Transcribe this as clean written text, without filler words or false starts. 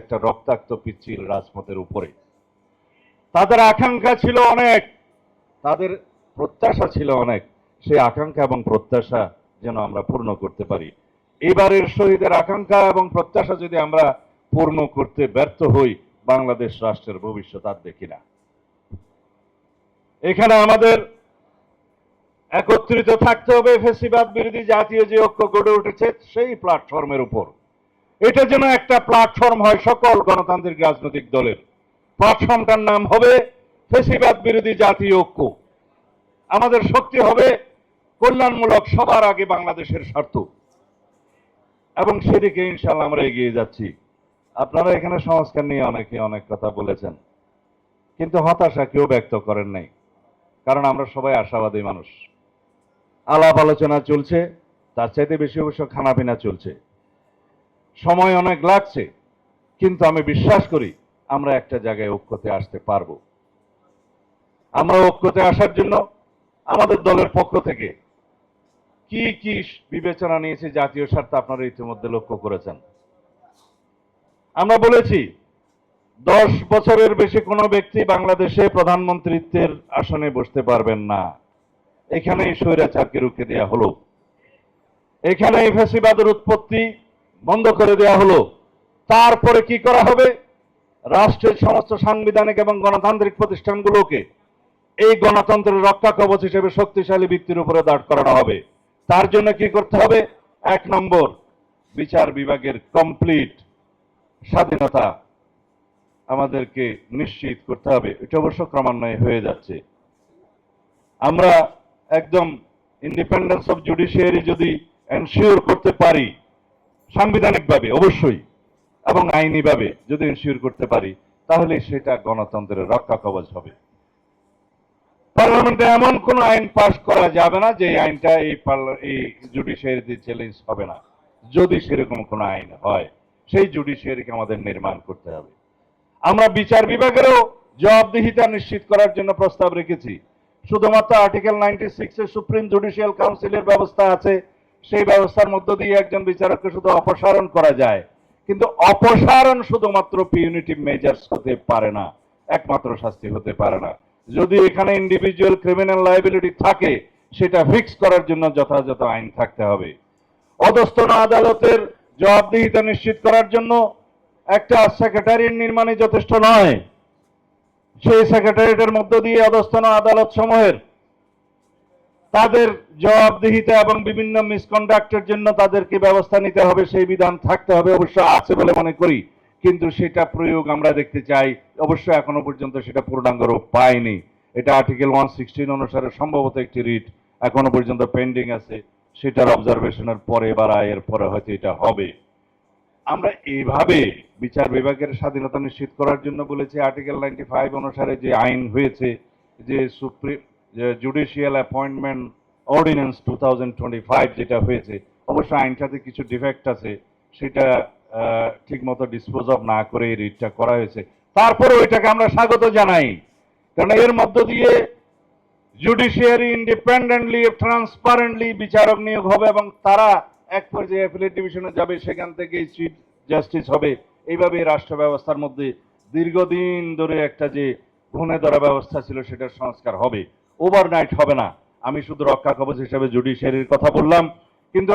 একটা রক্তাক্ত পিচ্ছিল রাজপথের উপরে। তাদের আকাঙ্ক্ষা ছিল অনেক, তাদের প্রত্যাশা ছিল অনেক। সেই আকাঙ্ক্ষা এবং প্রত্যাশা যেন আমরা পূর্ণ করতে পারি। এবারের শহীদের আকাঙ্ক্ষা এবং প্রত্যাশা যদি আমরা পূর্ণ করতে ব্যর্থ হই, বাংলাদেশ রাষ্ট্রের ভবিষ্যৎ আর দেখি না। এখানে আমাদের একত্রিত থাকতে হবে ফ্যাসিবাদ বিরোধী জাতীয় যে ঐক্য গড়ে উঠেছে সেই প্ল্যাটফর্মের উপর। এটা যেন একটা প্ল্যাটফর্ম হয় সকল গণতান্ত্রিক রাজনৈতিক দলের। প্ল্যাটফর্মটার নাম হবে ফ্যাসিবাদ বিরোধী জাতীয় ঐক্য। আমাদের শক্তি হবে কল্যাণমূলক, সবার আগে বাংলাদেশের স্বার্থ, এবং সেদিকে ইনশাআল্লাহ আমরা এগিয়ে যাচ্ছি। আপনারা এখানে সংস্কার নিয়ে অনেকে অনেক কথা বলেছেন, কিন্তু হতাশা কেউ ব্যক্ত করেন নাই, কারণ আমরা সবাই আশাবাদী মানুষ। আলাপ আলোচনা চলছে, তার চাইতে বেশি অবশ্য খানাপিনা চলছে, সময় অনেক লাগছে, কিন্তু আমি বিশ্বাস করি আমরা একটা জায়গায় ঐক্যতে আসতে পারবো। আমরা ঐক্যতে আসার জন্য আমাদের দলের পক্ষ থেকে কি কি বিবেচনা নিয়েছে জাতীয় স্বার্থ আপনারা ইতিমধ্যে লক্ষ্য করেছেন। আমরা বলেছি 10 বছরের বেশি কোনো ব্যক্তি বাংলাদেশে প্রধানমন্ত্রীত্বের আসনে বসতে পারবেন না। এখানে স্বৈরাচারকে রুখে দেওয়া হলো, এখানে ফ্যাসিবাদের উৎপত্তি বন্ধ করে দেওয়া হলো। তারপরে কি করা হবে? রাষ্ট্রের সমস্ত সাংবিধানিক এবং গণতান্ত্রিক প্রতিষ্ঠানগুলোকে এই গণতন্ত্রের রক্ষা কবচ হিসেবে শক্তিশালী ভিত্তির উপরে দাঁড় করানো হবে। তার জন্য কি করতে হবে? 1 নম্বর, বিচার বিভাগের কমপ্লিট স্বাধীনতা আমাদেরকে নিশ্চিত করতে হবে। এটা অবশ্য ক্রমান্বয়ে হয়ে যাচ্ছে। আমরা একদম ইন্ডিপেন্ডেন্স অফ জুডিশিয়ারি যদি এনশিওর করতে পারি সাংবিধানিকভাবে অবশ্যই, এবং আইনিভাবে যদি এনশিওর করতে পারি, তাহলে সেটা গণতন্ত্রের রক্ষা কবচ হবে। পার্লামেন্টে এমন কোন আইন পাশ করা যাবে না যে আইনটা এই জুডিশিয়ারিতে চ্যালেঞ্জ হবে না। যদি সেরকম কোন আইন হয়, সেই জুডিশিয়ারিকে আমাদের নির্মাণ করতে হবে। আমরা বিচার বিভাগেরও জবাবদিহিতা নিশ্চিত করার জন্য প্রস্তাব রেখেছি। শুধুমাত্র আর্টিকেল 96 এ সুপ্রিম জুডিশিয়াল কাউন্সিলের ব্যবস্থা আছে, সেই ব্যবস্থার মধ্য দিয়ে একজন বিচারককে শুধু অপসারণ করা যায়, কিন্তু অপসারণ শুধুমাত্র পিউনিটিভ মেজার্স হতে পারে না, একমাত্র শাস্তি হতে পারে না। যদি এখানে ইন্ডিভিজুয়াল ক্রিমিনাল লায়াবিলিটি থাকে, সেটা ফিক্স করার জন্য যথাযথ আইন থাকতে হবে। অধস্তন আদালতের জবাবদিহিতা নিশ্চিত করার জন্য একটা সেক্রেটারিয়েট নির্মাণই যথেষ্ট নয়। সেই সেক্রেটারিয়েটের মধ্য দিয়ে অধস্তন আদালত সমূহের তাদের জবাবদিহিতা এবং বিভিন্ন মিসকন্ডাক্টের জন্য তাদেরকে ব্যবস্থা নিতে হবে, সেই বিধান থাকতে হবে। অবশ্য আছে বলে মনে করি, কিন্তু সেটা প্রয়োগ আমরা দেখতে চাই। অবশ্য এখনো পর্যন্ত সেটা পূর্ণাঙ্গ রূপ পায়নি। এটা আর্টিকেল 116 অনুসারে সম্ভবত একটি রিট এখনো পর্যন্ত পেন্ডিং আছে, সেটার অবজারভেশনের পরে বা রায়ের পরে হয়তো এটা হবে। আমরা এইভাবে বিচার বিভাগের স্বাধীনতা নিশ্চিত করার জন্য বলেছি আর্টিকেল 95 অনুসারে যে আইন হয়েছে, যে সুপ্রিম জুডিশিয়াল অ্যাপয়েন্টমেন্ট অর্ডিন্যান্স 2025 যেটা হয়েছে, অবশ্য আইনটাতে কিছু ডিফেক্ট আছে, সেটা ঠিক মতো ডিসপোজ অফ না করে এই রিটটা করা হয়েছে। তারপরে ওইটাকে আমরা স্বাগত জানাই, কারণ এর মধ্য দিয়ে জুডিশিয়ারি ইন্ডিপেন্ডেন্টলি ট্রান্সপারেন্টলি বিচারক নিয়োগ হবে, এবং তারা এক পর্যায়ে অ্যাপিলেট ডিভিশনে যাবে, সেখান থেকে চিফ জাস্টিস হবে। এইভাবে রাষ্ট্র ব্যবস্থার মধ্যে দীর্ঘদিন ধরে একটা যে ঘুণে ধরা ব্যবস্থা ছিল, সেটার সংস্কার হবে, ওভারনাইট হবে না। আমি শুধু রক্ষা কবচ হিসেবে জুডিশিয়ারির কথা বললাম, কিন্তু